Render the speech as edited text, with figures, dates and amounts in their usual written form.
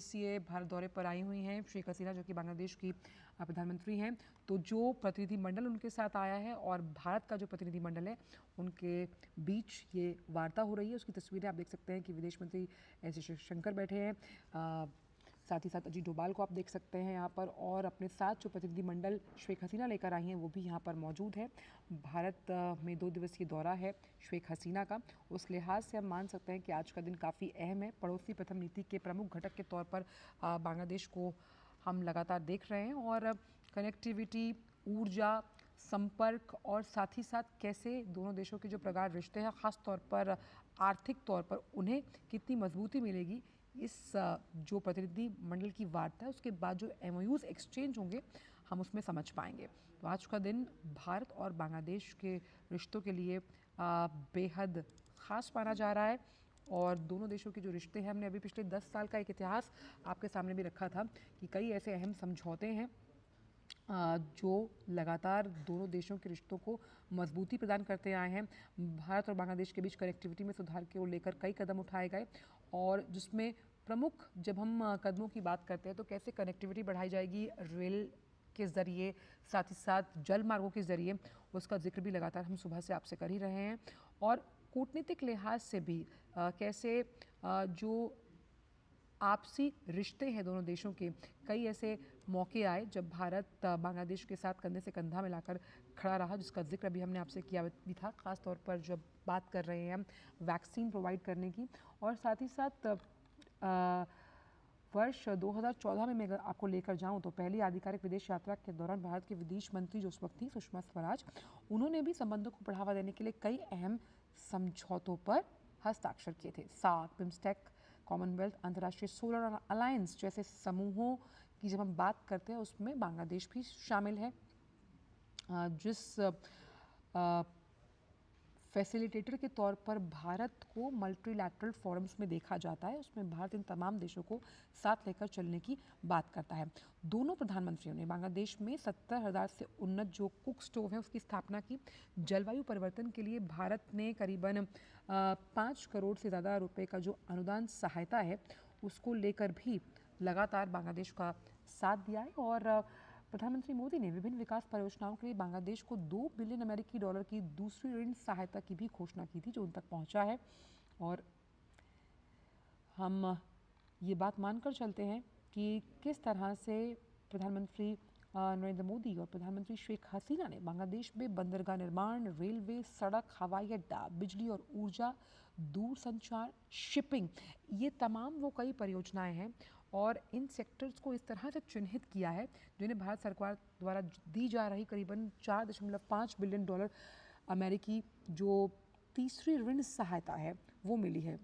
दिवसीय भारत दौरे पर आई हुई हैं शेख हसीना, जो कि बांग्लादेश की प्रधानमंत्री हैं। तो जो प्रतिनिधिमंडल उनके साथ आया है और भारत का जो प्रतिनिधिमंडल है, उनके बीच ये वार्ता हो रही है। उसकी तस्वीरें आप देख सकते हैं कि विदेश मंत्री एस जयशंकर बैठे हैं, साथ ही साथ अजीत डोभाल को आप देख सकते हैं यहाँ पर, और अपने साथ जो प्रतिनिधिमंडल शेख हसीना लेकर आई हैं वो भी यहाँ पर मौजूद है। भारत में 2 दिवसीय दौरा है शेख हसीना का। उस लिहाज से हम मान सकते हैं कि आज का दिन काफ़ी अहम है। पड़ोसी प्रथम नीति के प्रमुख घटक के तौर पर बांग्लादेश को हम लगातार देख रहे हैं, और कनेक्टिविटी, ऊर्जा, संपर्क और साथ ही साथ कैसे दोनों देशों के जो प्रगाढ़ रिश्ते हैं, ख़ास तौर पर आर्थिक तौर पर उन्हें कितनी मजबूती मिलेगी, इस जो प्रतिनिधि मंडल की वार्ता है उसके बाद जो MOUs एक्सचेंज होंगे हम उसमें समझ पाएंगे। तो आज का दिन भारत और बांग्लादेश के रिश्तों के लिए बेहद ख़ास माना जा रहा है, और दोनों देशों के जो रिश्ते हैं, हमने अभी पिछले 10 साल का एक इतिहास आपके सामने भी रखा था कि कई ऐसे अहम समझौते हैं जो लगातार दोनों देशों के रिश्तों को मजबूती प्रदान करते आए हैं। भारत और बांग्लादेश के बीच कनेक्टिविटी में सुधार को लेकर कई कदम उठाए गए, और जिसमें प्रमुख जब हम कदमों की बात करते हैं तो कैसे कनेक्टिविटी बढ़ाई जाएगी रेल के ज़रिए, साथ ही साथ जल मार्गों के ज़रिए, उसका जिक्र भी लगातार हम सुबह से आपसे कर ही रहे हैं। और कूटनीतिक लिहाज से भी कैसे जो आपसी रिश्ते हैं दोनों देशों के, कई ऐसे मौके आए जब भारत बांग्लादेश के साथ कंधे से कंधा मिलाकर खड़ा रहा, जिसका जिक्र अभी हमने आपसे किया भी था, ख़ास तौर पर जब बात कर रहे हैं हम वैक्सीन प्रोवाइड करने की। और साथ ही साथ वर्ष 2014 में मैं अगर आपको लेकर जाऊं तो पहली आधिकारिक विदेश यात्रा के दौरान भारत के विदेश मंत्री जो उस वक्त थी सुषमा स्वराज, उन्होंने भी संबंधों को बढ़ावा देने के लिए कई अहम समझौतों पर हस्ताक्षर किए थे। सार्क, बिम्स्टेक, कॉमनवेल्थ, अंतर्राष्ट्रीय सोलर अलायंस जैसे समूहों की जब हम बात करते हैं उसमें बांग्लादेश भी शामिल है। जिस फैसिलिटेटर के तौर पर भारत को मल्टीलैटरल फोरम्स में देखा जाता है, उसमें भारत इन तमाम देशों को साथ लेकर चलने की बात करता है। दोनों प्रधानमंत्रियों ने बांग्लादेश में 70,000 से उन्नत जो कुक स्टोव है उसकी स्थापना की। जलवायु परिवर्तन के लिए भारत ने करीबन 5 करोड़ से ज़्यादा रुपए का जो अनुदान सहायता है उसको लेकर भी लगातार बांग्लादेश का साथ दिया है, और प्रधानमंत्री मोदी ने विभिन्न विकास परियोजनाओं के लिए बांग्लादेश को $2 बिलियन अमेरिकी डॉलर की दूसरी ऋण सहायता की भी घोषणा की थी, जो उन तक पहुंचा है। और हम ये बात मानकर चलते हैं कि किस तरह से प्रधानमंत्री नरेंद्र मोदी और प्रधानमंत्री शेख हसीना ने बांग्लादेश में बंदरगाह निर्माण, रेलवे, सड़क, हवाई अड्डा, बिजली और ऊर्जा, दूरसंचार, शिपिंग, ये तमाम वो कई परियोजनाएं हैं, और इन सेक्टर्स को इस तरह से चिन्हित किया है जिन्हें भारत सरकार द्वारा दी जा रही करीबन 4.5 बिलियन डॉलर अमेरिकी जो तीसरी ऋण सहायता है वो मिली है।